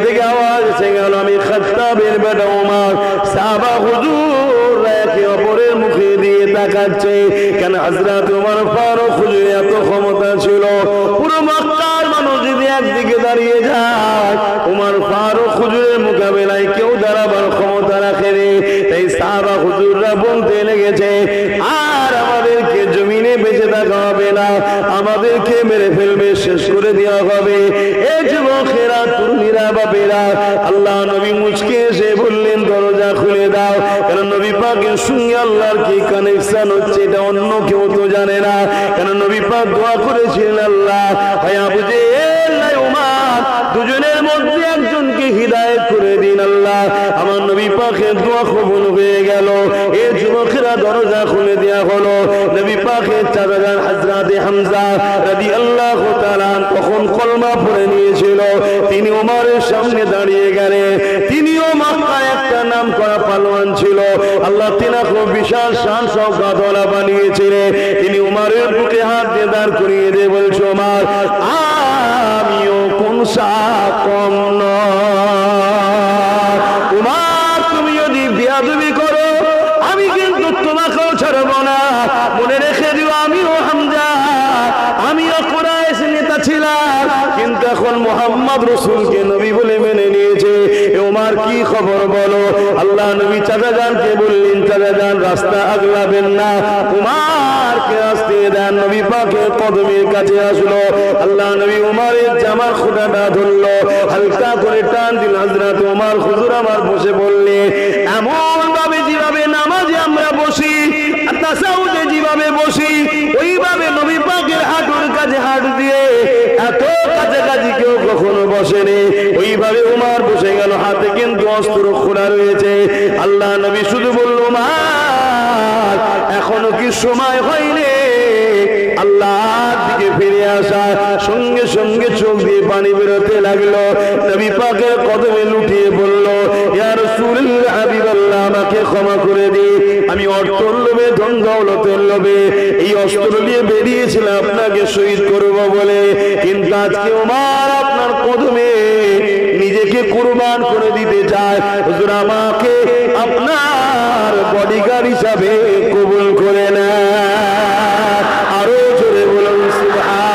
থেকে আওয়াজ এসে গেল, আমি খাত্তাবের বেটা ওমর। সাহাবা হুজুর একে অপরের মুখে দিয়ে তাকাচ্ছে। কেন হযরত ওমর ফারুক হুজুর এত ক্ষমতা ছিল, পুরো মক্কার মানুষ যদি একদিকে দাঁড়িয়ে যায়, ওমর ফারুক হুজুরের মোকাবেলায় কেউ দাঁড়াবার ক্ষমতা রাখেনি। তাই সাহাবা হুজুররা বলতে লেগেছে, আর আমাদেরকে জমিনে বেঁচে থাকা হবে না, আমাদেরকে মেরে ফেলবে, শেষ করে দেওয়া হবে। এই যুবকেরা, তরুণীরা, বাপেরা, আল্লাহ নবী মুচকে এসে বললেন, দরজা খুলে দাও। কারণ নবী পাকের সঙ্গে আল্লাহর কি কানেকশন হচ্ছে এটা অন্য কেউ তো জানে না। কারণ নবী পাক দোয়া করেছিলেন, আল্লাহ হয় আবু জেহেল নাই ওমর, দুজনের মধ্যে একজনকে হিদায়াত করে দিন আল্লাহ। আমার নবী পাকের দোয়া কবুল হয়ে গেল। এই যুবকেরা দরজা খুলে দেওয়া হলো। নবী পাকের চাচা হযরত হামজা রাদিয়াল্লাহু তাআলা তখন কলমা পড়ে নিয়েছিল। তিনি ওমরের সামনে দাঁড়িয়ে গেলেন। তিনিও মক্কায় একটা নাম করা পালোয়ান ছিল। আল্লাহ তিনাকে বিশাল শান শওকতওয়ালা বানিয়েছিলেন। তিনি ওমরের বুকে হাত দিয়ে দাঁড় করিয়ে দিয়ে বলছে, ওমর আমিও কোন কম নয়। ওমর তুমি যদি বিয়াদবি করো আমি কিন্তু তোমাকেও ছাড়ব না। মনে রেখে দিও, আমিও হামজা, আমিও কুরাইশ নেতা ছিলাম, কিন্তু এখন মুহাম্মদ রাসূলকে নবী বলে মেনে নিয়েছে। ওমর কি খবর বলো? আল্লাহ নবী চাচা জানকে বললেন, চাচা জান রাস্তা আগলাবেন না, উমারকে আসতে দেন। নবী পাকের কদমের কাছে আসলো। আল্লাহ নবী উমারের জামার খুঁটাটা ধরলো, হালকা করে টান দিল। হযরত উমর হুজুর আমার বসে বললেন, এমন ভাবে যেভাবে নামাজে আমরা বসি, তাসাউদে যেভাবে বসি, ওইভাবে নবী পাকের হাঁটুর কাছে হাঁট দিয়ে এত কাছাকাছি কেউ কখনো বসেনি। ওইভাবে উমর বসে গেল, হাতে কিন্তু অস্ত্র খোলা রয়েছে। আল্লাহ নবী শুধু বলল, উমর এখনো কি সময় হয়নি? আল্লাহর দিকে ফিরে আসা সঙ্গে সঙ্গে চোখ দিয়ে পানি বেরোতে লাগলো। নবী পাকের কদমে লুটিয়ে বলল, ইয়া রাসূলুল্লাহ, হাবিবাল্লাহ, আমাকে ক্ষমা করে দিন। আমি অর্থের লোভে, ধন দৌলতের লোভে এই অস্ত্র নিয়ে বেরিয়েছিলাম আপনাকে শহীদ করব বলে, কিন্তু আজকে ওমর আপনার কদমে নিজেকে কুরবান করে দিতে চায়। হুজুর আমাকে আপনার বডিগার্ড হিসাবে কবুল করে নেন। আরো জোরে বলুন সুবহান।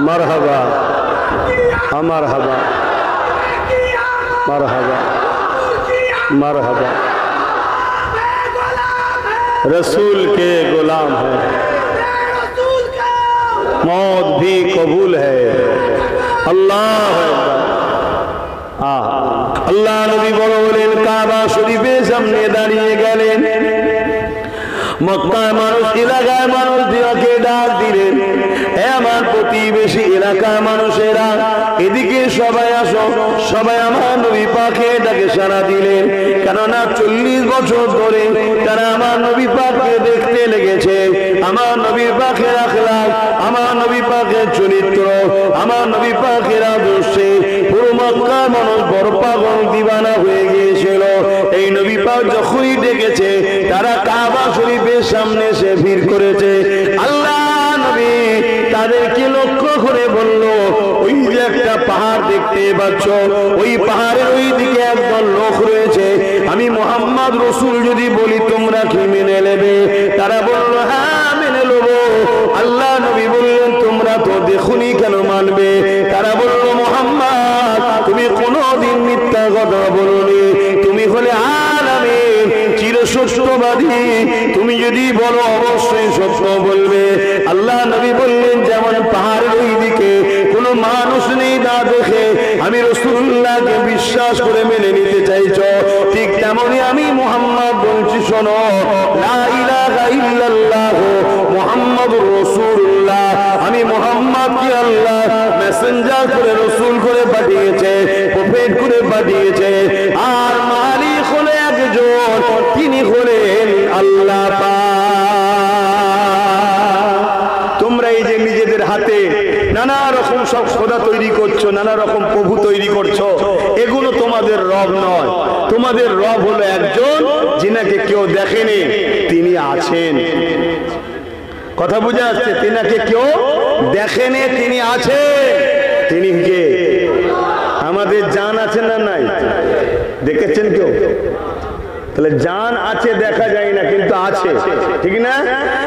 মারহাবা, মারহাবা, মারহাবা, मारहबा। रसूल के गुलाम है, मौत भी कबूल है। अल्लाह अल्लाह नबी बोलेन काबा शरीफेर सामने दाঁড়িয়ে গেলেন। মক্কার মানুষ, এলাকার মানুষ দিকে ডাক দিলেন, হে আমার প্রতিবেশী এলাকার মানুষেরা, এদিকে সবাই আসো। সবাই আমার নবী পাকের ডাকে সাড়া দিলেন। কেননা 40 বছর ধরে তারা আমার নবী পাককে দেখতে লেগেছে। আমার নবী পাকের আখলাক, আমার নবী পাকের চরিত্র, আমার নবী পাকের আদর্শে পুরো মক্কার মানুষ বড় পাগল দিবানা হয়ে গিয়েছিল। এই নবী পাক যখনই ডেকেছে তারা কাবা শরীফের সামনে এসে ভিড় করেছে। আল্লাহ নবী তাদেরকে লক্ষ্য করে বলল, ওই যে একটা পাহাড় দেখতে পাচ্ছ, ওই পাহাড়ের ওই দিকে একদল লোক রয়েছে। আমি মুহাম্মদ রাসূল যদি বলি তোমরা কি মেনে নেবে? তারা বলল, হ্যাঁ মেনে নেব। আল্লাহ নবী বললেন, তোমরা তো দেখুনি, কেন মানবে? তারা বলল, মুহাম্মদ তুমি কোনদিন মিথ্যা কথা বলোনি, তুমি হলে আলামিন, চিরসত্যবাদী, তুমি যদি বলো অবশ্যই সত্য বলবে। আল্লাহ নবী বললেন, যেমন পাহাড়ের ওই দিকে কোনো মানুষ নেই না দেখে আমি রাসূলুল্লাহকে বিশ্বাস করে মেনে নিতে চাইছো, ঠিক তেমনি আমি মুহাম্মদ বলছি, শোনো, লা ইলাহা ইল্লাল্লাহ মুহাম্মাদুর রাসূলুল্লাহ, আমি মুহাম্মদকে আল্লাহ মেসেঞ্জার করে, রাসূল করে পাঠিয়েছে, প্রফেট করে পাঠিয়েছে। আর মালিক হলো একজন, তিনি হলেন আল্লাহ পাক। তোমরা এই যে নিজেদের হাতে নানা রকম সব খোদা তৈরি করছো, নানা রকম প্রভু তৈরি করছো, এগুলো তোমাদের রব নয়। তোমাদের রব হলো একজন, যিনাকে কেউ দেখেনি, তিনি আছেন। আছেন। কথা বুঝে আসছে? তিনাকে কেউ দেখেনি, তিনি আছেন। তিনি কে? আমাদের জান আছে না নাই? দেখেছেন কেউ? তাহলে জান আছে, দেখা যায় না কিন্তু আছে, ঠিক না?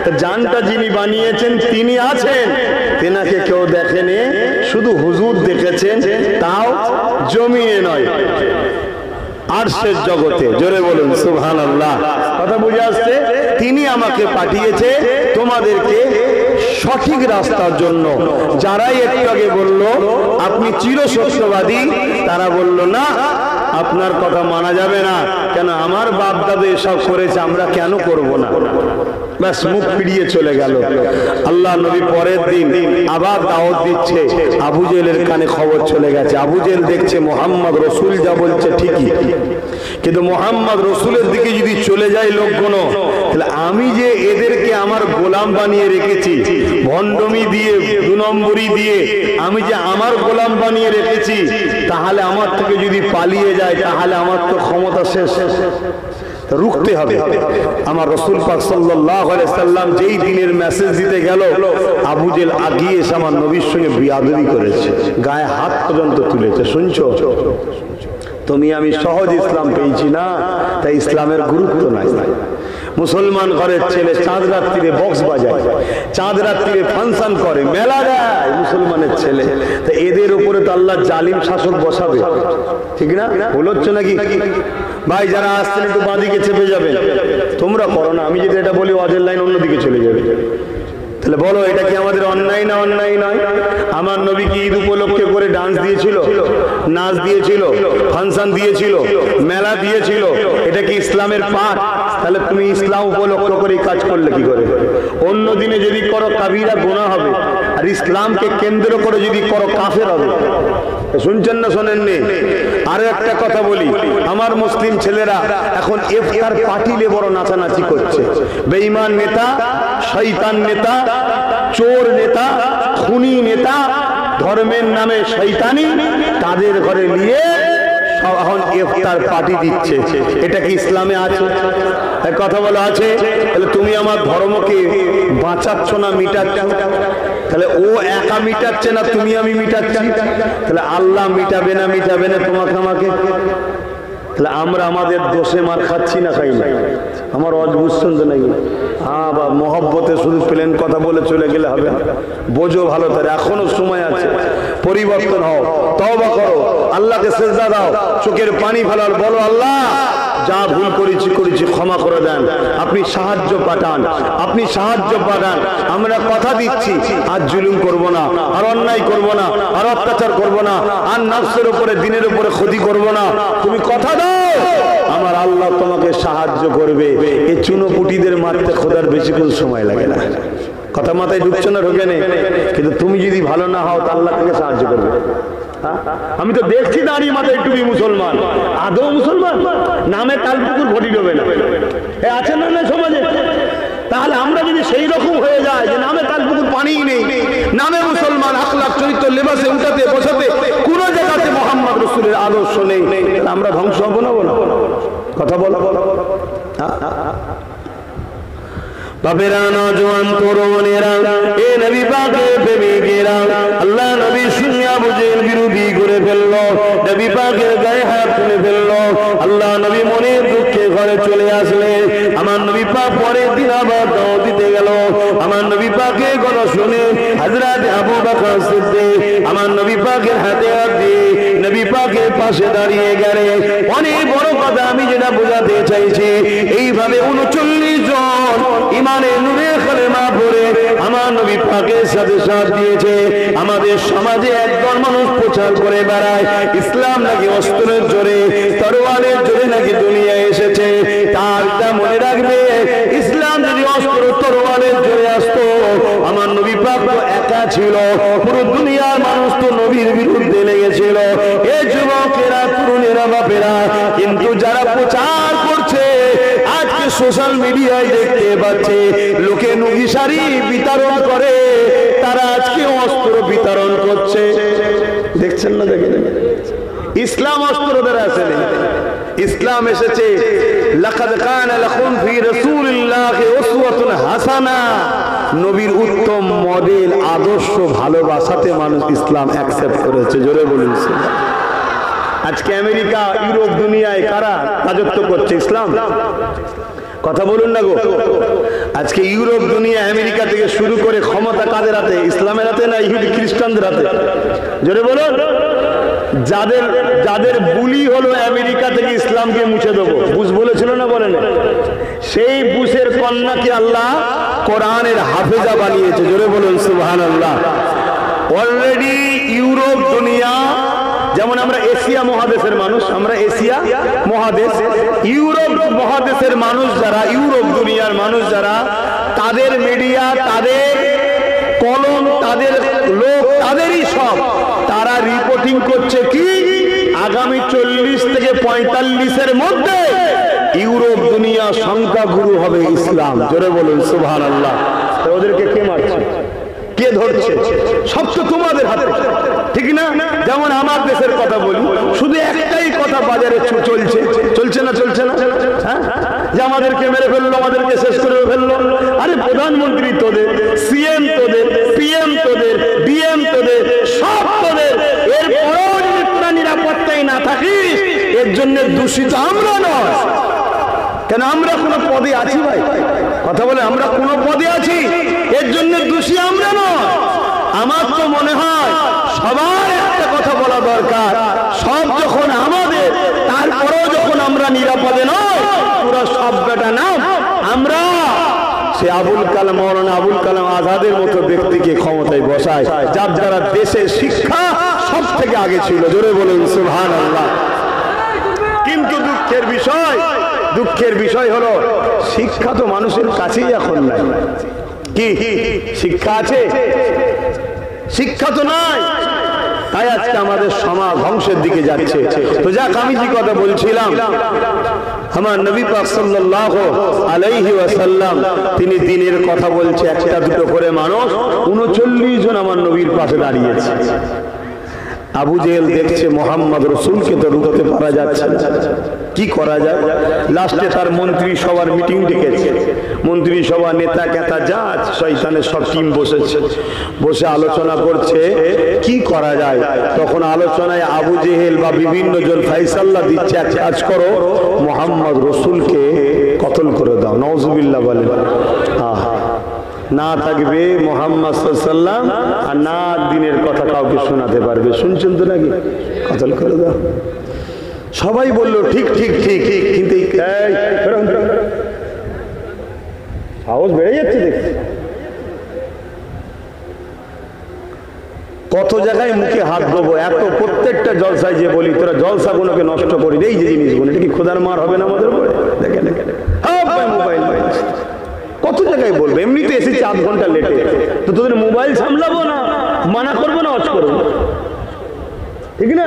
তো জানটা যিনি বানিয়েছেন তিনি আছেন, তেনাকে কেউ দেখেনি, শুধু হুজুর দেখেছেন, তাও জমিয়ে নয়, আরশের জগতে। জোরে বলুন সুবহানাল্লাহ। কথা বুঝে আসছে? তিনি আমাকে পাঠিয়েছে তোমাদেরকে সঠিক রাস্তার জন্য। যারাই একটু আগে বলল আপনি চিরসত্যবাদী, তারা বলল না, আপনার কথা মানা যাবে না। কেন? আমার বাপ দাদা এসব করেছে, আমরা কেন করব না? ব্যাস, মুখ ফিরিয়ে চলে গেল। আল্লাহ নবী পরের দিন আবার দাওয়াত দিচ্ছে। আবু জেহেলের কানে খবর চলে গেছে। আবু জেহেল দেখছে মোহাম্মদ রসুল যা বলছে ঠিকই, কিন্তু মোহাম্মদ রসুলের দিকে যদি চলে যায় লোকগুলো, তাহলে আমি যে এদেরকে আমার গোলাম বানিয়ে রেখেছি, ভণ্ডমি দিয়ে, দু নম্বরি দিয়ে আমি যে আমার গোলাম বানিয়ে রেখেছি, তাহলে আমার থেকে যদি পালিয়ে যায় তাহলে আমার তো ক্ষমতা শেষ, রুখতে হবে। আমার রাসূল পাক সাল্লাল্লাহু আলাইহি সাল্লাম যেই দিনের মেসেজ দিতে গেল, আবু জেহেল আগিয়ে এসে আমার নবীর সঙ্গে বিয়াদবি করেছে, গায়ে হাত পর্যন্ত তুলেছে। শুনছো? তুমি আমি সহজ ইসলাম পেয়েছি না, তাই ইসলামের গুরুত্ব নাই। মুসলমান ঘরের ছেলে চাঁদ রাত্রিরে বক্স বাজায়, চাঁদ রাত্রিরে ফাংশন করে, মেলা দেয় মুসলমানের ছেলে। তো এদের উপরে তো আল্লাহ জালিম শাসক বসাবে, ঠিক না? ভুল হচ্ছে নাকি ভাই? যারা আসছেন একটু বাঁদিকে চেপে যাবেন। তোমরা করো না, আমি যদি এটা বলি ওয়াজের লাইন অন্যদিকে চলে যাবে। তাহলে বলো, এটা কি আমাদের অন্যায় না অন্যায় নয়? আমার নবী কি ঈদ উপলক্ষে করে ডান্স দিয়েছিল, নাচ দিয়েছিল, ফাংশন দিয়েছিল, মেলা দিয়েছিল? এটা কি ইসলামের পাঠ? তাহলে তুমি ইসলাম উপলক্ষ করে কাজ করলে কি করে? অন্য দিনে যদি করো কাবিরা গুনাহ হবে, আর ইসলামকে কেন্দ্র করে যদি করো কাফের হবে। শুনছেন না শোনেননি? আরো একটা কথা বলি, আমার মুসলিম ছেলেরা এখন ইফতার পার্টিলে বড় নাচানাচি করছে। বেঈমান নেতা, শয়তান নেতা, চোর নেতা, খুনি নেতা, ধর্মের নামে শয়তানি, তাদের ঘরে নিয়ে এখন ইফতার পার্টি দিচ্ছে। এটা কি ইসলামে আছে? কথা বলা আছে? তাহলে তুমি আমার ধর্মকে বাঁচাচ্ছ না মিটাচ্ছ? তাহলে ও একা মিটাচ্ছে না, তুমি আমি মিটাচ্ছি। তাহলে আল্লাহ মিটাবে না, মিটাবে না তোমাকে আমাকে? তাহলে আমরা আমাদের দোষে মার খাচ্ছি না খাই না? আমার অদ্ভুত শুনতে নাই। হ্যাঁ বা মহব্বতে শুধু প্লেন কথা বলে চলে গেলে হবে? বোঝো ভালো করে, এখনো সময় আছে, পরিবর্তন হও, তওবা করো, আল্লাহকে সিজদা দাও, চোখের পানি ফেলার, বলো আল্লাহ যা ভুল করেছি ক্ষমা করে দেন, আপনি সাহায্য পাঠান, আপনি সাহায্য পাঠান। আমরা কথা দিচ্ছি আর জুলুম করব না, আর অন্যায় করব না, আর অত্যাচার করব না, আর নফসের উপরে দিনের উপরে ক্ষতি করব না। তুমি কথা দাও, আমার আল্লাহ তোমাকে সাহায্য করবে। এই চুনোপুটিদের মারতে খোদার বেশিক্ষণ সময় লাগে না। কথা মাথায় ঢুকছে না? ঢোকে নেই। কিন্তু তুমি যদি ভালো না হও তা আল্লাহ থেকে সাহায্য করবে। আমি তো দেখছি দাঁড়িয়ে মাথায় টুপি মুসলমান, আদৌ মুসলমান? নামে তালপুকুর ঘটি দেবে না, আছে না না সমাজে? তাহলে আমরা যদি সেই রকম হয়ে যায় যে নামে তালপুকুর পানিই নেই, নামে মুসলমান, আখলাক চরিত্র লেবাসে উঠাতে বসাতে কোন জায়গাতে মোহাম্মদ রাসূলের আদর্শ নেই, তাহলে আমরা ধ্বংস হবো না? বলো, কথা বলো। বাপেরা, নওজোয়ান তরুণেরা, এ নবী পাকের প্রেমিকেরা, আল্লাহ নবীর সঙ্গে আবু জেহেল বিরোধী করে ফেললো, নবী পাকের গায়ে হাত তুলে ফেললো। আল্লাহ নবী মনের দুঃখে ঘরে চলে আসলেন। আমার নবী পাক পরের দিন আবার দাওয়াত দিতে গেল। আমার নবী পাকের কথা শুনে হযরত আবু বকর সিদ্দিক আমার নবী পাকের হাতে হাত দিয়ে নবী পাকের পাশে দাঁড়িয়ে গেলেন। অনেক বড় কথা আমি যেটা বোঝাতে চাইছি, এইভাবে 39 জন ইমানের নূরে কালেমা পড়ে আমার নবী পাকের সাথে সাথ দিয়েছে। আমাদের সমাজে একদল মানুষ প্রচার করে বেড়ায় ইসলাম নাকি অস্ত্রের জোরে, তরোয়ালের জোরে নাকি দুনিয়ায় এসেছে। তারটা মনে রাখবে, ইসলাম যদি অস্ত্র তরোয়ালের জোরে আসতো, আমার নবী পাক তো একা ছিল, পুরো দুনিয়ার মানুষ তো নবীর বিরুদ্ধে লেগেছিল। এই যুবকেরা, তরুণেরা, বাপেরা, কিন্তু যারা প্রচার করছে আজকে সোশ্যাল মিডিয়ায় দেখতে পাচ্ছে, লোকে নুগি শাড়ি বিতরণ করে, তারা আজকে অস্ত্র বিতরণ করছে। দেখছেন না? দেখেন, ইসলাম অস্ত্র দ্বারা আসেনি। ইসলাম এসেছে লাকাদ কানা লাকুম ফি রাসূলিল্লাহি উসওয়াতুন হাসানা, নবীর উত্তম মডেল আদর্শ ভালোবাসাতে মানুষ ইসলাম অ্যাকসেপ্ট করেছে। জোরে বলুন। আজকে আমেরিকা, ইউরোপ, দুনিয়ায় কারা রাজত্ব করছে? ইসলাম। কথা বলুন না গো। আজকে ইউরোপ, দুনিয়া, আমেরিকা থেকে শুরু করে ক্ষমতা কাদের হাতে? ইসলামের হাতে না ইহুদি খ্রিস্টানদের হাতে? জোরে বলুন। যাদের বুলি হলো আমেরিকা থেকে ইসলামকে মুছে দেবো, বুশ বলেছিল না, বলেন? সেই বুশের কন্যাকে আল্লাহ কোরআনের হাফেজা বানিয়েছে। জোরে বলুন সুবহানাল্লাহ। অলরেডি ইউরোপ, দুনিয়া, যেমন আমরা এশিয়া মহাদেশের মানুষ, আমরা এশিয়া মহাদেশ, ইউরোপ মহাদেশের মানুষ যারা, ইউরোপ দুনিয়ার মানুষ যারা, তাদের মিডিয়া, তাদের কলম, তাদের লোক, তাদেরই সব, তারা রিপোর্টিং করছে কি আগামী 40 থেকে 45-এর মধ্যে ইউরোপ দুনিয়া সংখ্যাগুরু হবে ইসলাম। জোরে বলুন সুবহানাল্লাহ। ওদেরকে কে মারছে, কে ধরছে? সব তো তোমাদের হাতে, ঠিক না? যেমন আমার দেশের কথা বলি, শুধু একটাই কথা বাজারে চলছে, চলছে না? চলছে না? হ্যাঁ, যে আমাদেরকে মেরে ফেললো, আমাদেরকে শেষ করে ফেললো। আরে প্রধানমন্ত্রী তোদের, সিএম তোদের, পিএম তোদের, ডিএম তোদের, সব তোদের। এরপরেও যদি তোরা নিরাপত্তায় না থাকিস, এর জন্য দূষিত আমরা নয়। কেন আমরা কোনো পদে আছি ভাই? কথা বলে, আমরা কোনো পদে আছি, এর জন্য দোষী আমরা নয়। আমার তো মনে হয় সবার একটা কথা বলা দরকার, সব যখন আমাদের, তারপরেও যখন আমরা নিরাপদে নয়, পুরো সব বেটা নাম আমরা সে আবুল কালাম, মৌলানা আবুল কালাম আজাদের মতো ব্যক্তিকে ক্ষমতায় বসায়, যার দ্বারা দেশের শিক্ষা সব থেকে আগে ছিল। জোরে বলুন সুবহানাল্লাহ। কিন্তু দুঃখের বিষয় হলো শিক্ষা তো মানুষের কাছেই এখন নাই। কি শিক্ষা আছে? শিক্ষা তো নাই। তাই আজকে আমাদের সমাজ ধ্বংসের দিকে যাচ্ছে। তো যাক, আমি যে কথা বলছিলাম, আমার নবী পাক সাল্লাল্লাহু আলাইহি ওয়াসাল্লাম তিনি দিনের কথা বলছে, একটা দুটো করে মানুষ, 39 জন আমার নবীর পাশে দাঁড়িয়েছে। আবু জেহেল দেখছে মোহাম্মদ রসুলকে তো রুখতে পারা যাচ্ছে না, কি করা যায়? লাস্টে তার মন্ত্রী সভার মিটিং ডেকেছে। মন্ত্রী সভা, নেতা কেতা যা শয়তানের সব টিম বসেছে, বসে আলোচনা করছে কি করা যায়। তখন আলোচনায় আবু জেহেল বা বিভিন্ন জন ফাইসাল্লাহ দিচ্ছে, এক কাজ করো, মোহাম্মদ রসুলকে কতল করে দাও। নাউজুবিল্লাহ বলেন। না থাকবে মোহাম্মদ সাল্লাল্লাহু আলাইহি ওয়াসাল্লাম, আর না দিনের কথা কাউকে শোনাতে পারবে। শুনছেন তো নাকি? কতল করে দাও। সবাই বললো ঠিক ঠিক ঠিক ঠিক, কিন্তু সাহস বেড়ে যাচ্ছে দেখছি। কত জায়গায় মুখে হাত দেবো, এত প্রত্যেকটা জলসায় যে বলি তোরা জলসা গুলোকে নষ্ট করি, এই যে জিনিসগুলো, এটা কি খোদার মার হবে না আমাদের উপরে? দেখেন মোবাইল, কত জায়গায় বলবো। এমনিতে এসেছি 8 ঘন্টা লেটে, তো তোদের মোবাইল সামলাবো না, মানা করবো না, অজ করবো, ঠিক না?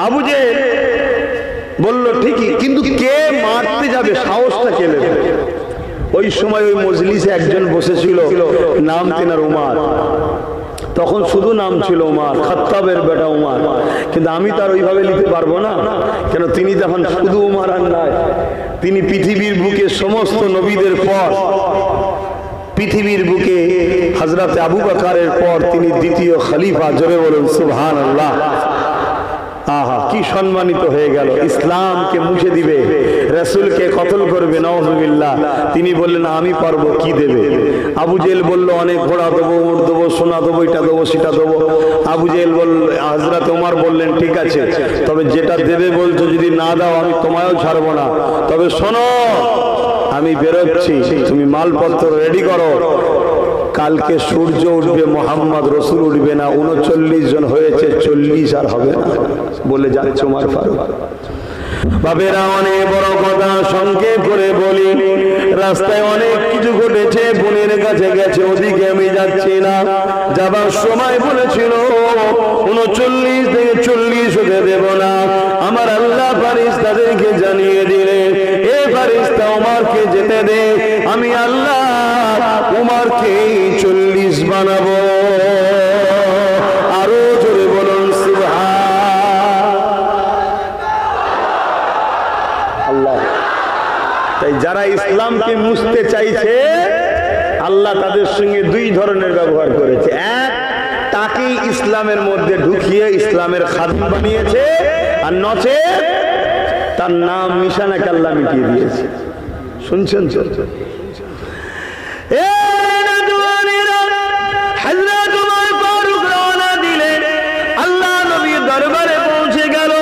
আবু জেহেল বললো ঠিকই, কিন্তু কে মারতে যাবে, সাহসটা কে নেবে? ওই সময় ওই মজলিসে একজন বসেছিল, নাম তেনার উমার। তখন শুধু নাম ছিল উমার, খাত্তাবের বেটা উমার। কিন্তু আমি তার ওইভাবে নিতে পারবো না, কেন তিনি তখন শুধু উমার আর নয়, তিনি পৃথিবীর বুকে সমস্ত নবীদের পর, পৃথিবীর বুকে হযরত আবু বকরের পর তিনি দ্বিতীয় খলিফা। জোরে বলুন সুবহানাল্লাহ। আহা, কি সম্মানিত হয়ে গেল। ইসলামকে মুছে দিবে, রাসূলকে কতল করবে, নাউজুবিল্লাহ। তিনি বললেন আমি পারবো, কি দেবে? আবু জেহেল বলল অনেক ঘোড়া দেবো, উট দেবো, সোনা দেবো, এটা দেবো, সেটা দেবো। আবু জেহেল বলল, হযরত ওমর বললেন ঠিক আছে, তবে যেটা দেবে বলছো যদি না দাও আমি তোমায়ও ছাড়বো না। তবে শোনো, আমি বেরোচ্ছি, তুমি মালপত্র রেডি করো, কালকে সূর্য উঠবে, মোহাম্মদ রসুল উঠবে না। 39 জন হয়েছে, 40 আর হবে না বলে যাচ্ছে ওমর ফারুক। বাবেরা, অনেক বড় কথা সংক্ষেপ করে বলি, রাস্তায় অনেক কিছু ঘটেছে, বোনের কাছে গেছে, ওদিকে আমি যাচ্ছি না। যাবার সময় বলেছিল 39 থেকে 40 হতে দেব না। আমার আল্লাহ ফারিস্তাদেরকে জানিয়ে দিলেন, এ ফারিস্তা ওমরকে যেতে দে, আমি আল্লাহ ওমরকে 40 বানাবো। আল্লাহ। তাই যারা ইসলামকে মুছতে চাইছে আল্লাহ তাদের সঙ্গে দুই ধরনের ব্যবহার করেছে। এক, তাকে ইসলামের মধ্যে ঢুকিয়ে ইসলামের খাদিম বানিয়েছে, আর নচে তার নাম নিশানাকে আল্লাহ মিটিয়ে দিয়েছে। শুনছেন তো? আল্লাহ নবীর দরবারে পৌঁছে গেল,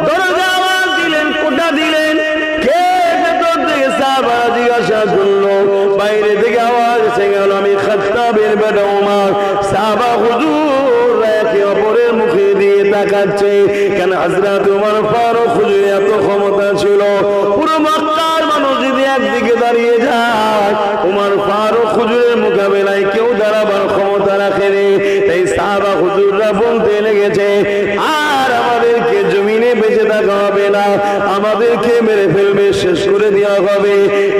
দরজা আওয়াজ দিলেন, কোটা দিলেন, কে ভেতর থেকে? সাহাবারা জিজ্ঞাসা করলো। বাইরে থেকে আওয়াজ এসে গেল, আমি খাত্তাবের বেটা ওমর। সাহাবা হুজুর একে অপরের মুখে দিয়ে তাকাচ্ছে। কেন হযরত ওমর ফারুক হুজুর এত ক্ষমতা ছিল, পুরো মক্কার মানুষ যদি একদিকে দাঁড়িয়ে যায়, ওমর ফারুক হুজুরের মোকাবেলায় কেউ দাঁড়াবার ক্ষমতা রাখেনি। তাই সাহাবা হুজুররা বলতে লেগেছে, আর আমাদেরকে জমিনে বেঁচে থাকা হবে না, আমাদেরকে মেরে ফেলবে, শেষ করে দেওয়া হবে।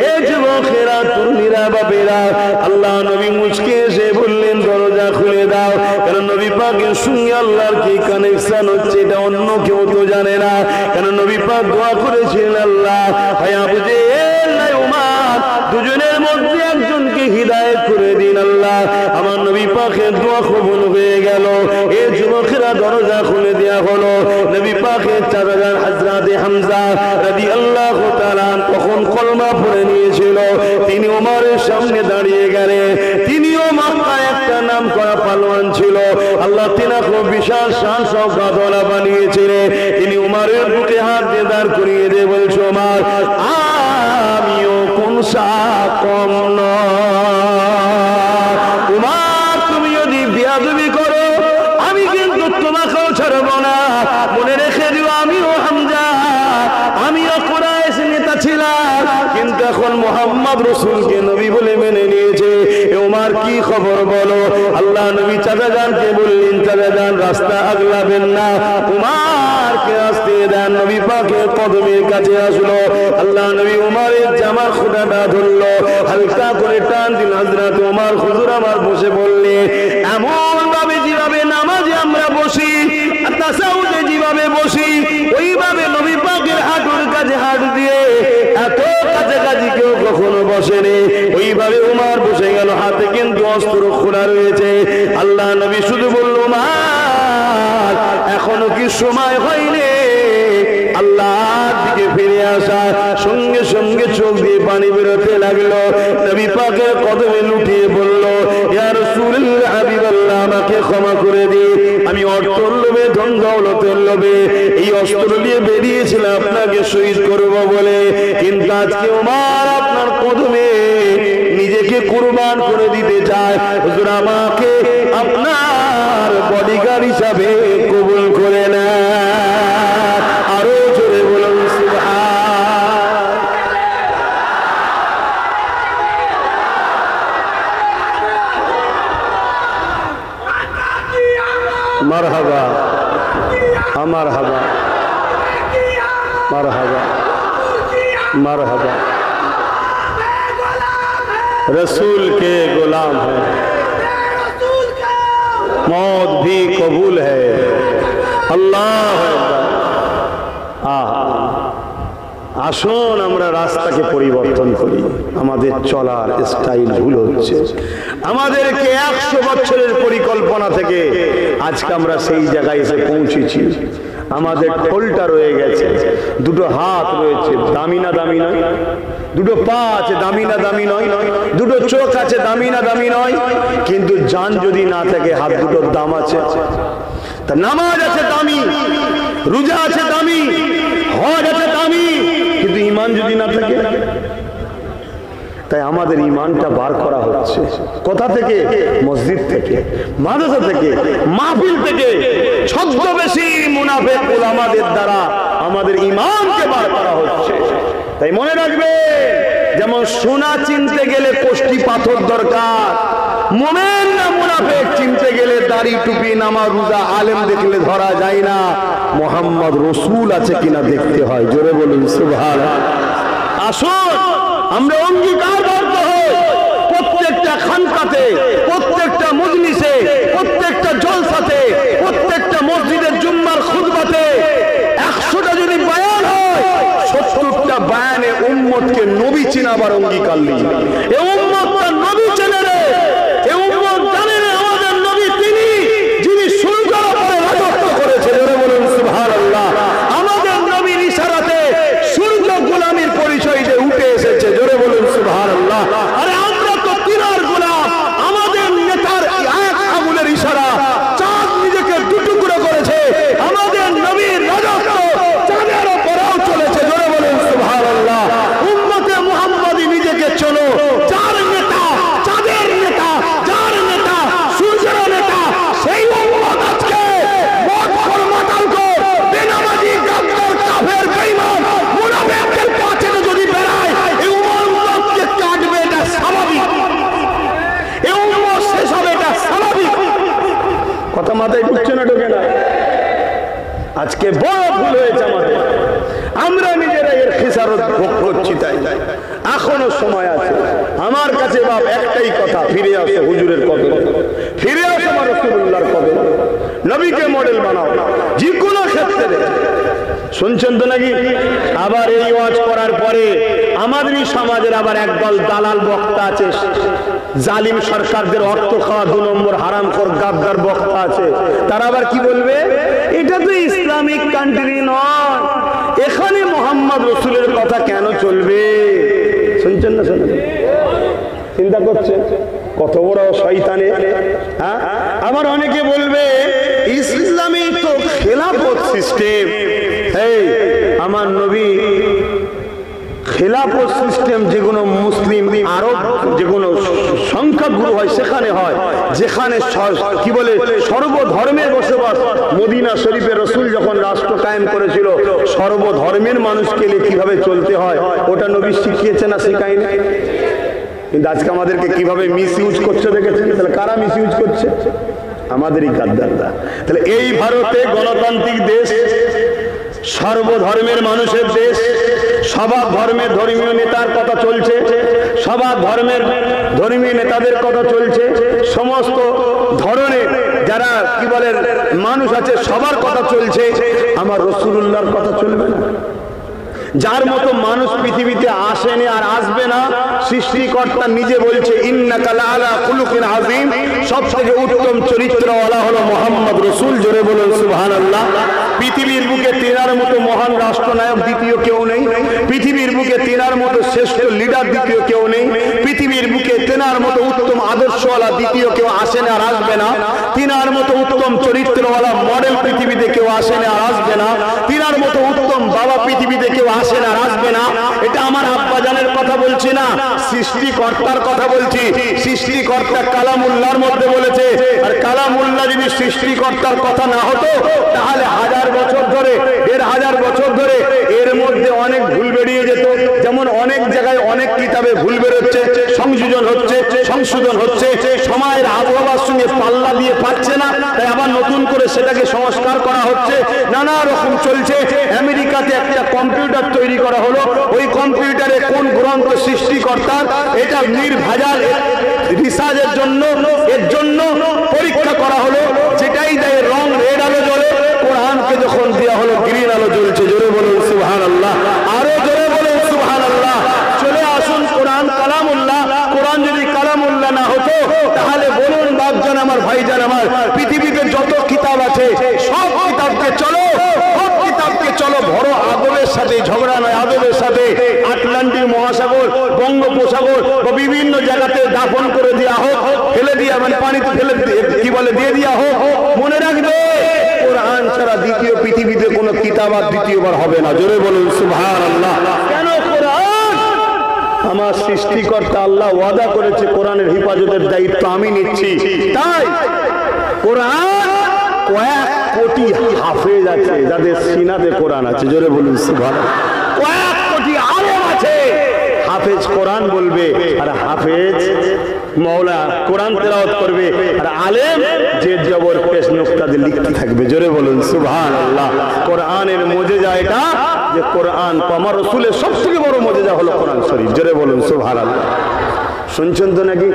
এই যুবকেরা, তরুণীরা, বাপেরা, আল্লাহ নবী মুচকে এসে বললেন, দরজা খুলে দাও। কারণ নবী পাকের সঙ্গে আল্লাহর কি কানেকশন হচ্ছে এটা অন্য কেউ তো জানে না। কারণ নবী পাক দোয়া করেছিলেন, আল্লাহ হয় আবু জেহেল নাই উমার, দুজনের মধ্যে একজনকে হিদায়াত করে দিন আল্লাহ। আমার নবী পাকের দোয়া কবুল হয়ে গেল। এই যুবকেরা দরজা খুলে দেওয়া হলো। নবী পাকের চাচাজান হযরত হামজা রাদিয়াল্লাহু তাআলা তখন কলমা পড়ে নিয়েছিল। তিনি ওমরের সামনে দাঁড়িয়ে গেলেন। তিনিও মক্কায় একটা নাম করা পালোয়ান ছিল। আল্লাহ তিনাকে বিশাল শান শওকতওয়ালা বানিয়েছিলেন। তিনি ওমরের বুকে হাত দিয়ে দাঁড় করিয়ে দিয়ে বলছে, ওমর আমিও কোন কম নয়। ওমর তুমি যদি বিয়াদবি করো আমি কিন্তু তোমাকেও ছাড়ব না। মনে রেখে দিও, আমিও হামজা, আমিও কুরাইশ নেতা ছিলাম, কিন্তু এখন মুহাম্মদ রাসূলকে নবী বলে মেনে নিয়েছে। ওমর কি খবর বলো? আল্লাহ নবী চাচাজানকে বললেন, চাচাজান রাস্তা আগলাবেন না, উমারকে আসতে দেন। নবী পাকের কদমের কাছে আসলো। আল্লাহ নবী উমারের জামার খুঁটাটা ধরলো, হালকা করে টান দিন। হযরত উমর হুজুর আমার বসে বললে, এমন ভাবে যেভাবে নামাজে আমরা বসি, তাসাউদে যেভাবে বসি, ওইভাবে নবী পাকের হাঁটুর কাছে হাঁট দিয়ে এত কাছাকাছি কেউ কখনো বসেনি। ওইভাবে উমর বসে গেল, হাতে কিন্তু অস্ত্র খোলা রয়েছে। আল্লাহ নবী শুধু বলল, উমর এখনো কি সময় হয়নি আল্লাহর দিকে ফিরে আসা? সঙ্গে সঙ্গে চোখ দিয়ে পানি বেরোতে লাগলো। নবী পাকের কদমে লুটিয়ে বলল, ইয়া রাসূলুল্লাহ, হাবিবাল্লাহ, আমাকে ক্ষমা করে দিন। আমি অর্থের লোভে, ধন দৌলতের লোভে এই অস্ত্র নিয়ে বেরিয়েছিলাম আপনাকে শহীদ করব বলে, কিন্তু আজকে ওমর আপনার কদমে নিজেকে কুরবান করে দিতে চায়। হুজুর আমাকে আপনার বডিগার্ড হিসাবে কবুল করে নেন। আরো জোরে বলুন সুবহান। মারহাবা, আমার হাবা, মারহাবা, मारहबा रसूल के गुलाम है, मौत भी कबूल है। अल्लाह আসুন আমরা রাস্তাকে পরিবর্তন করি। আমাদের চলার স্টাইল ভুল হচ্ছে। আমাদেরকে 100 বছরের পরিকল্পনা থেকে আজকে আমরা সেই জায়গায় এসে পৌঁছেছি। আমাদের ঠোলটা রয়ে গেছে, দুটো হাত রয়েছে, দামি না দামি নয়? দুটো পা আছে, দামি না দামি নয়? দুটো চোখ আছে, দামি না দামি নয়? কিন্তু জান যদি না থাকে হাত দুটোর দাম আছে। তা নামাজ আছে দামি, রোজা আছে দামি, হজ আছে দামি, কিন্তু ঈমান যদি না থাকে? তাই আমাদের ঈমানটা বার করা হচ্ছে কোথা থেকে? মসজিদ থেকে, মাদ্রাসা থেকে, মাহফিল থেকে। ছদ্মবেশী মুনাফিক উলামাদের দ্বারা আমাদের ঈমানকে বার করা হচ্ছে। তাই মনে রাখবে, যেমন সোনা চিনতে গেলে কোষ্টি পাথর দরকার, মুমিন না মুনাফিক চিনতে গেলে দাড়ি, টুপি, নামাজ, রোজা, আলেম দেখলে ধরা যায় না। মুহাম্মদ রাসূল আছে কিনা দেখতে হয়। জোরে বলুন সুবহানাল্লাহ। আসুন আমরা অঙ্গীকারবদ্ধ হই, প্রত্যেকটা খানকাতে, প্রত্যেকটা মজলিসে, প্রত্যেকটা জলসাতে, প্রত্যেকটা মসজিদের জুম্মার খুতবাতে 100টা যদি বয়ান হয়, 70টা আবার অঙ্গীকার নিই। এ উম্মত তার নবী চেনে রে, এ উম্মত জানে রে আমাদের নবী তিনি যিনি সূর্যের উপরে রাজত্ব করেছে। জোরে বলুন সুবহানাল্লাহ। আমাদের নবীর ইশারাতে সূর্য গোলামীর পরিচয় দিয়ে উঠে এসেছে। জোরে বলুন সুবহানাল্লাহ। আরে আমরা তো তিনার গোলাম। আমাদের নেতার এক আঙুলের ইশারা চাঁদ নিজেকে দুটুকরো করেছে। আমাদের নবীর রাজত্ব চাঁদের উপরেও চলেছে। জোরে বলুন সুবহানাল্লাহ। উম্মতে মুহাম্মাদি নিজেকে চলো, যার নেতা চাঁদের নেতা, যার নেতা সূর্যের নেতা, সেই উম্মত আজকে মদখোর মাতালখোর বেনামাজি গাদ্দার কাফের বেঈমান মুনাফিকদের পাশে যদি বেড়ায় এই উম্মতকে কাটবে, এটা স্বাভাবিক। এই উম্মত শেষ হবে, এটা স্বাভাবিক। কথা মাথায় ঢুকছে না? ঢোকে না? আজকে বড় ভুল হয়েছে আমাদের। আমরা নিজেরা এর খেসারত ভোগ করছি। তাই এখনো সময় আছে। আমার কাছে বাপ একটাই কথা, ফিরে আসো হুজুরের কদরে, ফিরে আসো আমার রাসূলুল্লাহর কদরে, নবীকে মডেল বানাও যে কোনো ক্ষেত্রে। শুনছেন তো নাকি? আবার এই ওয়াজ করার পরে আমাদেরই সমাজের আবার একদল দালাল বক্তা আছে, জালিম সরকারদের অর্থ খাওয়া 2 নম্বর হারামখোর গাদ্দার বক্তা আছে। তারা আবার কি বলবে? এটা তো ইসলামিক কান্ট্রি নয়, এখানে মোহাম্মদ রসুলের কথা কেন চলবে? শুনছেন না? শুনছেন? চিন্তা করছেন কত বড় শয়তানে। হ্যাঁ, আবার অনেকে বলবে ইসলামী তো খেলাফত সিস্টেম। এই আমার নবী খেলাফত সিস্টেম যেগুলো মুসলিম আরব যেগুলো সংখ্যাগুরু হয় সেখানে হয়, যেখানে কি বলে সর্বধর্মের বসবাস। মদিনা শরীফে রসুল যখন রাষ্ট্র কায়েম করেছিল সর্বধর্মের মানুষকে নিয়ে কিভাবে চলতে হয় ওটা নবী শিখিয়েছে না শেখায়নি? কিন্তু আজকে আমাদেরকে কিভাবে মিস ইউজ করছে দেখেছেন? তাহলে কারা মিস ইউজ করছে? আমাদেরই গাদ্দাররা। তাহলে এই ভারতে গণতান্ত্রিক দেশ, সর্বধর্মের মানুষের দেশ, সবার ধর্মের ধর্মীয় নেতার কথা চলছে, সবার ধর্মের ধর্মীয় নেতাদের কথা চলছে, সমস্ত ধরনের যারা কি বলে মানুষ আছে সবার কথা চলছে। আমার রাসূলুল্লাহর কথা চলবে না? যার মতো মানুষ পৃথিবীতে আসেনি আর আসবে না। সৃষ্টিকর্তা নিজে বলছে ইন্নাকা লাআলা খুলুকিন আযীম, সবথেকে উত্তম চরিত্রওয়ালা হলো মুহাম্মদ রাসূল। জোরে বলুন সুবহানাল্লাহ। পৃথিবীর বুকে তেনার মতো মহান রাষ্ট্রনায়ক দ্বিতীয় কেউ নেই। পৃথিবীর বুকে তেনার মতো শ্রেষ্ঠ লিডার দ্বিতীয় কেউ নেই। পৃথিবীর বুকে তেনার মতো উত্তম আদর্শওয়ালা দ্বিতীয় কেউ আসেন আর আসবে না। তিনার মতো উত্তম চরিত্রওয়ালা মডেল পৃথিবীতে কেউ আসেন আর আসবে না। তিনার মতো উত্তম বাবা পৃথিবীতে কেউ আসেন আর আসবে না। এটা আমার আব্বাজানের কথা বলছি না, সৃষ্টিকর্তার কথা বলছি। সৃষ্টিকর্তা কালামুল্লাহর মধ্যে বলেছে, আর কালামুল্লাহ যদি সৃষ্টিকর্তার কথা না হতো তাহলে 1000 বছর ধরে 1500 বছর ধরে এর মধ্যে অনেক ভুল বেরিয়ে যেত। যেমন অনেক জায়গায় অনেক কিতাবে ভুল বেরোচ্ছে, সংযোজন হচ্ছে, সংশোধন হচ্ছে, সময়ের আবহাওয়ার সঙ্গে পাল্লা দিয়ে পাচ্ছে না, তাই আবার নতুন করে সেটাকে সংস্কার করা হচ্ছে। নানা রকম চলছে। আমেরিকাতে একটা কম্পিউটার তৈরি করা হলো, ওই কম্পিউটারে কোন গ্রন্থ সৃষ্টিকর্তার এটা নির্ভেজাল রিসার্চের জন্য এর জন্য পরীক্ষা করা হলো। যেটাই দেয় রং রেড আলো জ্বলে, কোরআনকে যখন দেওয়া হলো গ্রিন আলো জ্বলছে। জোরে বলুন সুবহানাল্লাহ। আরো জোরে বলুন সুবহানাল্লাহ। চলে আসুন, কোরআন কালামুল্লাহ। কোরআন যদি কালামুল্লাহ না হতো তাহলে বলুন বাপজান আমার, ভাইজান আমার, পৃথিবীতে যত কিতাব আছে সব কিতাবকে চলো, সব কিতাবকে চলো বড় আদবের সাথে, ঝগড়া নয় আদবের সাথে আটলান্টিক মহাসাগর, বঙ্গোপসাগর বা বিভিন্ন জায়গাতে দাফন করে দেওয়া হোক, ফেলে দিয়া মানে পানিতে ফেলে কি বলে দিয়ে দেওয়া হোক। মনে রাখবে কোরআন ছাড়া দ্বিতীয় পৃথিবীতে কোনো কিতাব আর দ্বিতীয়বার হবে না। জোরে বলুন সুবহানাল্লাহ। কেন? কোরআন আমার সৃষ্টিকর্তা আল্লাহ ওয়াদা করেছে কোরআনের হেফাজতের দায়িত্ব আমি নিচ্ছি। তাই কোরআন কয়েক কোটি হাফেজ আছে যাদের সিনাতে কোরআন আছে। জোরে বলুন সুবহানাল্লাহ। কয়েক কোটি আলেম আছে, হাফেজ কোরআন বলবে আর হাফেজ মওলা কোরআন তেলাওয়াত করবে, আর আলেম যে জবর পেশ নুকতা দিয়ে লিখতে থাকবে। জোরে বলুন সুবহানাল্লাহ। কোরআনের মুজিজা এটা যে কোরআন আমার রাসূলের সবথেকে বড় মুজিজা হলো কোরআন শরীফ। জোরে বলুন সুবহানাল্লাহ। শুনছেন তো নাকি?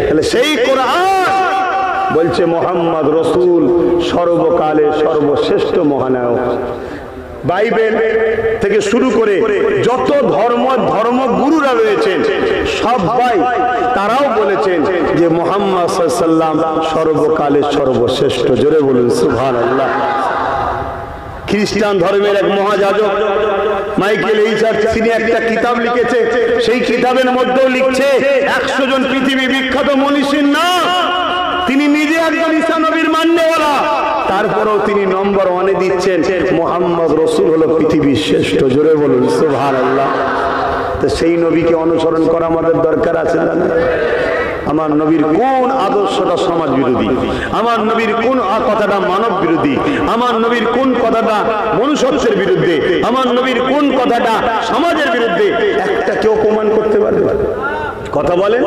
তাহলে সেই কোরআন बोल मोहम्मद रसूल सर्वकाले सर्वश्रेष्ठ महानायक বাইবেল থেকে শুরু করে যত ধর্মগুরুরা রয়েছেন সবাই তারাও বলেছেন যে মুহাম্মদ সাল্লাল্লাহু আলাইহি ওয়াসাল্লাম সর্বকালের সর্বশ্রেষ্ঠ। জোরে বলুন সুবহানাল্লাহ। খ্রিস্টান ধর্মের এক মহাযাজক মাইকেল এইচার তিনি একটা কিতাব লিখেছে, সেই কিতাবের মধ্যেও লিখছে 100 জন পৃথিবী বিখ্যাত মনীষীর নাম, তিনি নিজে একজন ঈসা নবীর মান্যওয়ালা, তারপরেও তিনি নম্বর 1-এ দিচ্ছেন মুহাম্মদ রাসূল হলো পৃথিবীর শ্রেষ্ঠ। জোরে বলুন সুবহানাল্লাহ। তো সেই নবীকে অনুসরণ করা আমাদের দরকার আছে না? আমার নবীর কোন আদর্শটা সমাজ বিরোধী, আমার নবীর কোন কথাটা মানব বিরোধী, আমার নবীর কোন কথাটা মনুষ্যত্বের বিরুদ্ধে, আমার নবীর কোন কথাটা সমাজের বিরুদ্ধে, একটা কেউ প্রমাণ করতে পারবে? কথা বলেন।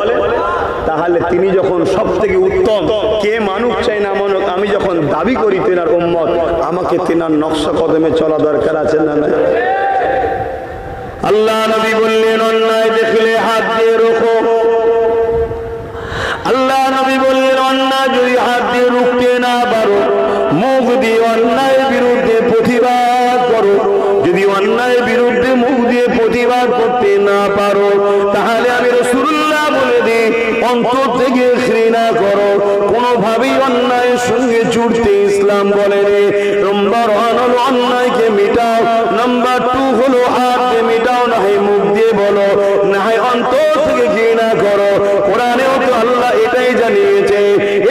তাহলে তিনি যখন সব থেকে উত্তম, কে মানুষ চাই না মানুষ, আমি যখন দাবি করি তেনার উম্মত, আমাকে তেনার নকশা কদমে চলা দরকার আছে না? আল্লাহ নবী বললেন অন্যায় দেখলে হাত দিয়ে রোখো। আল্লাহ নবী বললেন অন্যায় যদি হাত দিয়ে রুখতে না পারো, মুখ দিয়ে অন্যায়ের বিরুদ্ধে প্রতিবাদ করো। যদি অন্যায়ের বিরুদ্ধে মুখ দিয়ে প্রতিবাদ করতে না পারো, তাহলে আমি রাসূলুল্লাহ বলে দিই অন্তর থেকে ঘৃণা করো। কোনোভাবেই অন্যায়ের সঙ্গে জুড়তে ইসলাম বলেনি। নম্বর 1 হলো অন্যায়কে মিটাও, নাম্বার 2 হলো হাত দিয়ে মিটাও, না হয় মুখ দিয়ে বলো, না হয় অন্তর থেকে ঘৃণা করো। কোরআনেও তো আল্লাহ এটাই জানিয়েছে।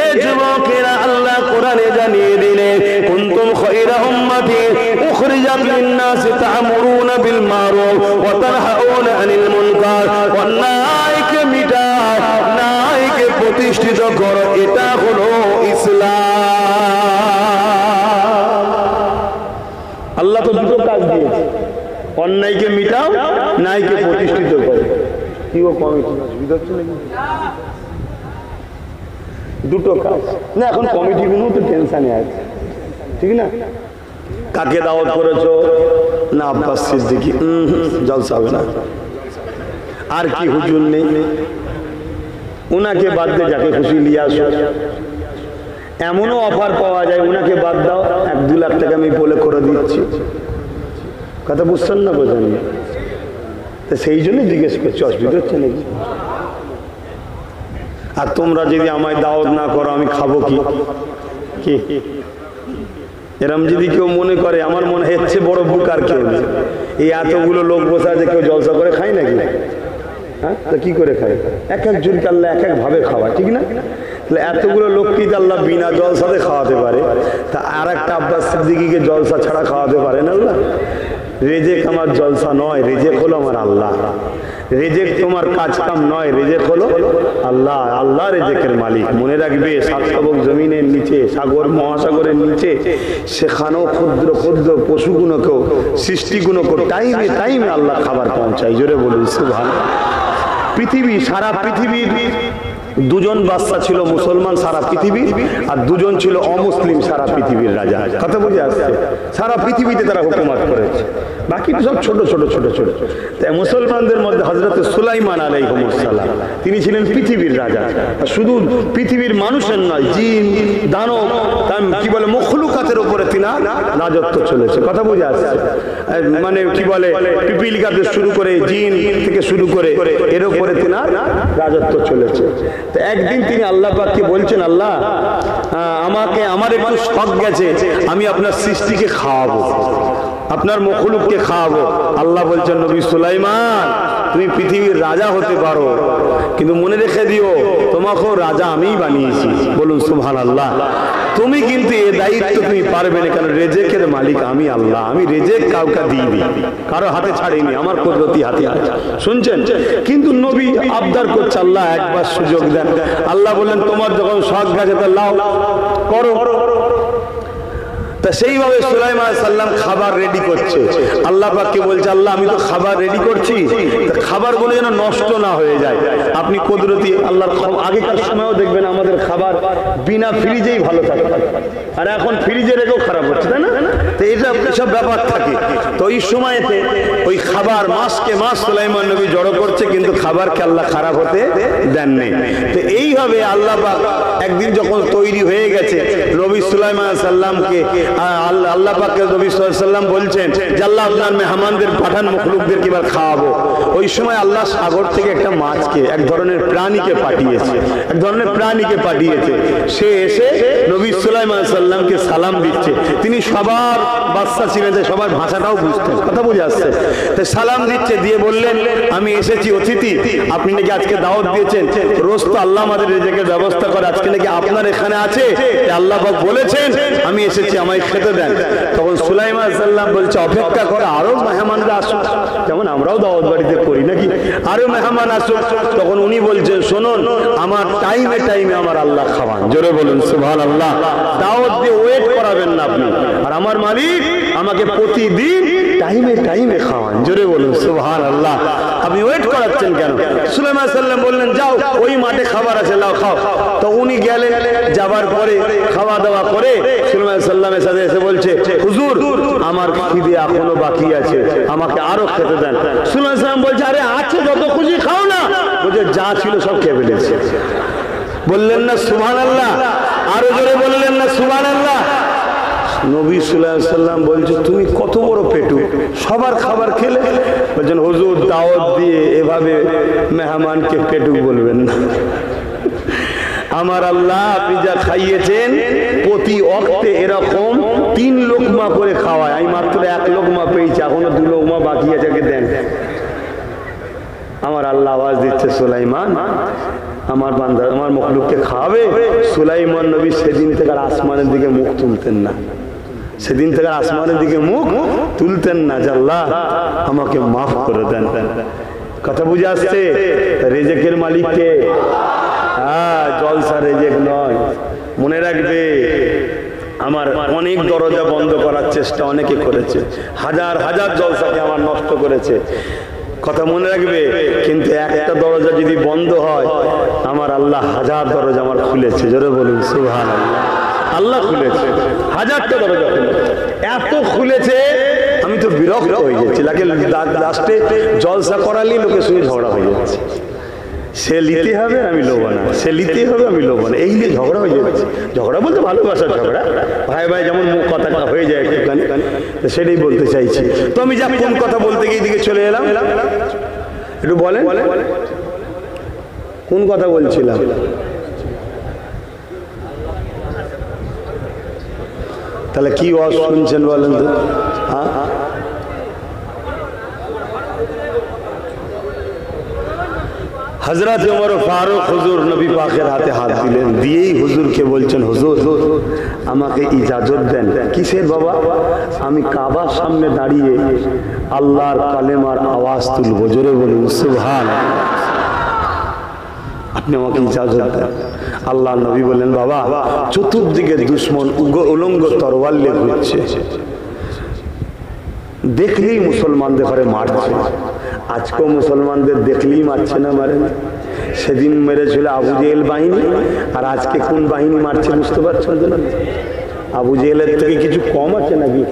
এ যুবকেরা, আল্লাহ কোরআনে জানিয়ে দিলেন কুনতুম খায়রা উম্মাতিন উখরিজাত লিন-নাস তা'মুরুনা বিল মারুফ ওয়া তানহাউনা আনিল মুনকার। অন্যায়কে মিটাও, ন্যায়কে প্রতিষ্ঠিত করো, এটা হলো ইসলাম। আল্লাহ তো দুটো কাজ দিয়েছে, অন্যায়কে মিটাও, ন্যায়কে প্রতিষ্ঠিত করো। কি ও কমিটি অসুবিধা হচ্ছে নাকি? দুটো কাজ না, এখন কমিটিগুলো তো টেনশনে আছে, ঠিক না? কাকে দাওয়াত করেছো? না আব্বাস সিদ্দিকী, জলসা হবে না। আর কি হুজুর নেই? উনাকে বাদ দিয়ে যাকে খুশি নিয়ে আসো। এমনও অফার পাওয়া যায়, উনাকে বাদ দাও, 1-2 লাখ টাকা আমি বলে করে দিচ্ছি। কথা বুঝছেন না? বোঝেন? তো সেই জন্য জিজ্ঞেস করছি, অসুবিধা হচ্ছে নাকি? আর তোমরা যদি আমায় দাওয়াত না করো আমি খাবো কি? এরম যদি কেউ মনে করে, আমার মনে হচ্ছে বড় বুক আর কেউ নেই। এই এতগুলো লোক বসে আছে, কেউ জলসা করে খায় নাকি? হ্যাঁ, তো কি করে খায়? এক একজনকে আল্লাহ এক এক ভাবে খাওয়ায়, ঠিক না? তাহলে এতগুলো লোককে আল্লাহ বিনা জলসাতে খাওয়াতে পারে, তা আর একটা আব্বাস সিদ্দিকীকে জলসা ছাড়া খাওয়াতে পারে না আল্লাহ? রেজেক আমার জলসা নয়, রেজেক হলো আমার আল্লাহ। রেজেক তোমার কাজ কাম নয়, রেজেক হলো আল্লাহ। আল্লাহ রেজেকের মালিক। মনে রাখবে, 7 তবক জমিনের নিচে, সাগর মহাসাগরের নিচে, সেখানেও ক্ষুদ্র ক্ষুদ্র পশুগুলোকেও, সৃষ্টিগুলোকেও টাইমে টাইমে আল্লাহ খাবার পৌঁছায়। জোরে বলুন সুবহানাল্লাহ। পৃথিবী, সারা পৃথিবীর 2 জন বাদশা ছিল মুসলমান সারা পৃথিবী, আর 2 জন ছিল অমুসলিম সারা পৃথিবীর রাজা। কথা বুঝে আসছে? সারা পৃথিবীতে তারা হুকুমত করেছে, বাকি সব ছোট ছোট ছোট ছোট। তাই মুসলমানদের মধ্যে হযরত সুলাইমান আলাইহিস সালাম, তিনি ছিলেন পৃথিবীর রাজা। শুধু পৃথিবীর মানুষের নয়, জিন, দানব, কি বলে, মখলুকাতের উপরে তিনার রাজত্ব চলেছে। কথা বুঝে আসছে? মানে কি বলে, পিপিলিকাতে শুরু করে, জিন থেকে শুরু করে, এর উপরে তিনার রাজত্ব চলেছে। তো একদিন তিনি আল্লাহ পাককে বলছেন, আল্লাহ আমার একটু শখ গেছে, আমি আপনার সৃষ্টিকে খাওয়াবো, আপনার মখলুককে খাওয়াবো। আল্লাহ বলছেন, নবী সুলাইমান, তুমি পৃথিবীর রাজা হতে পারো, কিন্তু মনে রেখে দিও তোমাকেও রাজা আমিই বানিয়েছি। বলুন সুবহানাল্লাহ। তুমি কিন্তু এই দায়িত্ব তুমি পারবে না, কারণ রেজেকের মালিক আমি আল্লাহ। আমি রেজেক কাউকে দিইনি, কারো হাতে ছাড়িনি, আমার কুদরতি হাতে আছে। শুনছেন? কিন্তু নবী আবদার করছে, আল্লাহ একবার সুযোগ দেন। আল্লাহ বললেন, তোমার যখন শখ গেছে তা লাও, করো। তা সেইভাবে সুলাইমান আলাইহিস সালাম খাবার রেডি করছে। আল্লাহ পাককে বলছে, আল্লাহ আমি তো খাবার রেডি করছি, খাবারগুলো যেন নষ্ট না হয়ে যায়। আপনি কুদরতি আল্লাহর। আগেকার সময়ও দেখবেন আমাদের খাবার বিনা ফ্রিজেই ভালো থাকে, আর এখন ফ্রিজে রেখেও খারাপ হচ্ছে, তাই না? তো এটা সব ব্যাপার থাকে। তো ওই সময়তে ওই খাবার মাসকে মাস সুলাইমান নবী জড়ো করছে, কিন্তু খাবারকে আল্লাহ খারাপ হতে দেননি। তো এইভাবে আল্লাহ পাক একদিন যখন তৈরি হয়ে গেছে, নবী সুলাইমান সাল্লামকে আল্লাহ পাককে নবী সাল্লাম বলছেন যে আল্লাহ আপনার মেহমানদের পাঠান, মখলুকদেরকে এবার খাওয়াবো। ওই সময় আল্লাহ সাগর থেকে একটা মাছকে, এক ধরনের প্রাণীকে পাঠিয়েছে, এক ধরনের প্রাণীকে পাঠিয়েছে। সে এসে নবী সুলাইমান সাল্লামকে সালাম দিচ্ছে। তিনি সবার বাচ্চা ছিলেন, সবার ভাষাটাও বুঝতেন, কথা বুঝে আসছে। তাই সালাম দিচ্ছে, দিয়ে বললেন আমি এসেছি অতিথি, আপনি নাকি আজকে দাওয়াত দিয়েছেন। রোজ তো আল্লাহ আমাদের রিজিকের ব্যবস্থা করে, আজকে নাকি আপনার এখানে আছে, আল্লাহ পাক বলেছেন আমি এসেছি, আমায় খেতে দেন। তখন সুলাইমান সাল্লাম বলছে অপেক্ষা করে, আরো মেহমানরা আসুক, যেমন আমরাও দাওয়াত বাড়িতে করি নাকি, আরো মেহমান আসুক। তখন উনি বলছেন শুনুন, আমার টাইমে টাইমে আমার আল্লাহ খাওয়ান, জোরে বলুন সুবহানাল্লাহ। দাওয়াত দিয়ে ওয়েট করাবেন না আপনি, আর আমার মালিক আমাকে প্রতিদিন টাইমে টাইমে খাওয়ান, জোরে বলুন সুবহানাল্লাহ। আপনি ওয়েট করাচ্ছেন কেন? সুলাইমান সাল্লাম বললেন যাও, ওই মাঠে খাবার আছে, লাও খাও। তো উনি গেলেন, যাবার পরে খাওয়া দাওয়া করে সুলাইমান সাল্লামের সাথে এসে বলছে হুজুর আমার খিদে এখনো বাকি আছে, আমাকে আরো খেতে দেন। সুলাইমান সাল্লাম বলছে আরে আছে, যত খুশি খাও না। বলছে যা ছিল সব খেয়ে ফেলেছে। বললেন না সুবহানাল্লাহ? আরো জোরে বললেন না সুবহানাল্লাহ? নবী সাল্লাল্লাহু আলাইহি সাল্লাম বলছে তুমি কত বড় পেটু, সবার খাবার খেলে। বলছেন হুজুর দাওয়াত দিয়ে এভাবে মেহমানকে পেটু বলবেন না। আমার আল্লাহ আপনি যা খাইয়েছেন প্রতি ওয়াক্তে এরকম 3 লোকমা করে খাওয়ায়, আমি মাত্র 1 লোকমা পেয়েছি, এখনো 2 লোকমা বাকি আছে, দেন। আমার আল্লাহ আওয়াজ দিচ্ছে সুলাইমান আমার বান্দা আমার মখলুককে খাওয়াবে। সুলাইমান নবী সেদিন থেকে আসমানের দিকে মুখ তুলতেন না, সেদিন থেকে আসমানের দিকে মুখ তুলতেন না, যে আল্লাহ আমাকে মাফ করে দেন। কথা বুঝে আসছে? রিজিকের মালিককে, হ্যাঁ জলসা রিজিক নয়। মনে রাখবে আমার অনেক দরজা বন্ধ করার চেষ্টা অনেকে করেছে, হাজার হাজার জলসাকে আমার নষ্ট করেছে, কথা মনে রাখবে। কিন্তু একটা দরজা যদি বন্ধ হয়, আমার আল্লাহ হাজার দরজা আমার খুলেছে, জোরে বলুন সুবহানাল্লাহ। আল্লাহ খুলেছে হাজারটা দরজা, এত খুলেছে আমি তো বিরক্ত হয়ে যাচ্ছি। লাস্টে জলসা করালেই লোকের সঙ্গে ঝগড়া হয়ে যাচ্ছে, সে লিতে হবে আমি লোবো না, সে লিতে হবে আমি লোবো না, এই নিয়ে ঝগড়া হয়ে যাচ্ছে। ঝগড়া বলতে ভালোবাসার ঝগড়া, ভাই ভাই যেমন কথা হয়ে যায় একটুখানি, সেটাই বলতে চাইছি। তো আমি যা কোন কথা বলতে গিয়ে দিকে চলে এলাম, একটু বলেন কোন কথা বলছিলাম? তাহলে কি ওয়াজ শুনছেন বলেন তো? হ্যাঁ হযরত ওমর ফারুক হুজুর নবী পাকের হাতে হাত দিলেন, দিয়েই হুজুরকে বলছেন হুজুর আমাকে ইজাজত দেন। কিসের বাবা? আমি কাবার সামনে দাঁড়িয়ে আল্লাহর কালেমার আওয়াজ তুলবো, জোরে বলুন সুবহানাল্লাহ। আপনি আমাকে ইজাজত দেন। আল্লাহ নবী বললেন বাবা চতুর্দিকে দুশ্মন উলঙ্গ তরোয়াল নিয়ে ঘুরছে, দেখলেই মুসলমানদের ঘরে মারছে। আজকেও মুসলমানদের দেখলেই মারছে না, মারে না? সেদিন মেরেছিল আবু জেহেল বাহিনী, আর আজকে কোন বাহিনী মারছে বুঝতে পারছেন তো? না আবু জেহেলের থেকে কিছু কম আছে নাকি?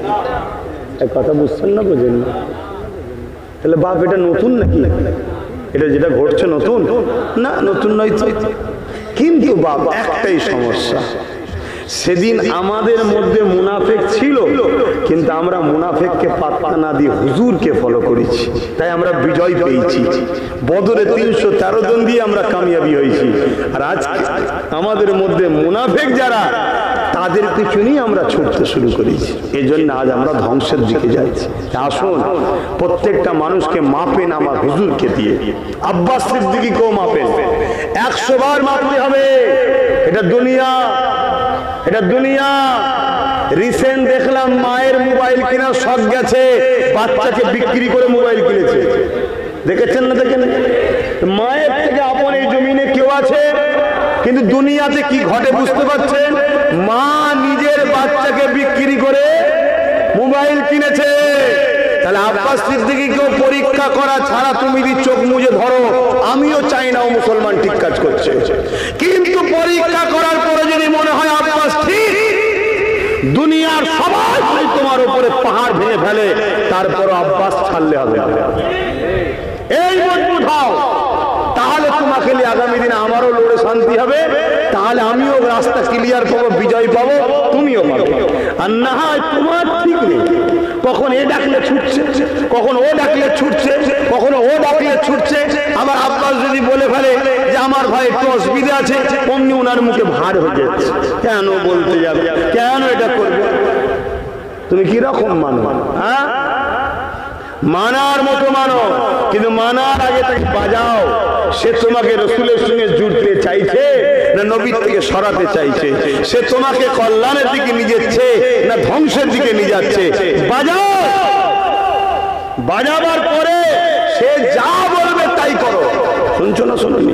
এক কথা বুঝছেন না, বোঝেন না? তাহলে বাপ এটা নতুন নাকি? এটা যেটা ঘটছে নতুন না? নতুন নয় তো। কিন্তু বাপ একটাই সমস্যা, সেদিন আমাদের মধ্যে মুনাফিক ছিল, কিন্তু আমরা মুনাফিককে পাত্তা না দিয়ে হুজুরকে ফলো করেছি, তাই আমরা বিজয় পেয়েছি। বদরে 313 জন দিয়ে আমরা কামিয়াবি হয়েছি। আর আজ আমাদের মধ্যে মুনাফিক যারা, তাদের পিছু নিয়ে আমরা ছুটতে শুরু করেছি। এই জন্য আজ আমরা ধ্বংসের দিকে যাচ্ছি। আসুন প্রত্যেকটা মানুষকে মাপেন আমার হুজুরকে দিয়ে, আব্বাস সিদ্দিকীকেও মাপেন, 100 বার মাপতে হবে। এটা দুনিয়া, এটা দুনিয়া। রিসেন্ট দেখলাম মায়ের মোবাইল কেনার শখ গেছে, বাচ্চাকে বিক্রি করে মোবাইল কিনেছে। দেখেছেন না? দেখেন, মায়ের থেকে আপন এই জমিনে কেউ আছে? কিন্তু দুনিয়াতে কি ঘটে বুঝতে পারছেন? মা নিজের বাচ্চাকে বিক্রি করে মোবাইল কিনেছে। তাহলে আব্বাস সিদ্দিকীকেও পরীক্ষা করা ছাড়া তুমি যদি চোখ মুজে ধরো, আমিও চাই না ও মুসলমান ঠিক কাজ করছে। কিন্তু পরীক্ষা করার পরে যদি মনে হয় আব্বাস ঠিক, দুনিয়ার সবাই তোমার উপরে ফেলে, তারপর আব্বাস ছাড়লে হবে। এই মজবুত হও, তাহলে তোমাকে নিয়ে আগামী দিনে আমারও লড়ে শান্তি হবে, তাহলে আমিও রাস্তা ক্লিয়ার পাবো, বিজয় পাবো, তুমিও পাবো। আর না হয় তোমার ঠিক নেই, কখন এ ডাকলে ছুটছে, কখন ও ডাকলে ছুটছে, কখনো ও ডাকলে ছুটছে। আমার আব্বাস যদি বলে ফেলে যে আমার ভাই একটু অসুবিধা আছে, অমনি ওনার মুখে ভার হয়ে যাচ্ছে, কেন বলতে যাবে, কেন এটা করবে? তুমি কিরকম মানো? হ্যাঁ, মানার মতো মানো, কিন্তু মানার আগে তাকে বাজাও। সে তোমাকে রসুলের সঙ্গে জুড়তে চাইছে না নবীর থেকে সরাতে চাইছে? সে তোমাকে কল্যাণের দিকে নিয়ে যাচ্ছে না ধ্বংসের দিকে নিয়ে যাচ্ছে? বাজাও, বাজাবার পরে সে যা বলবে তাই করো। শুনছো না? শোনোনি?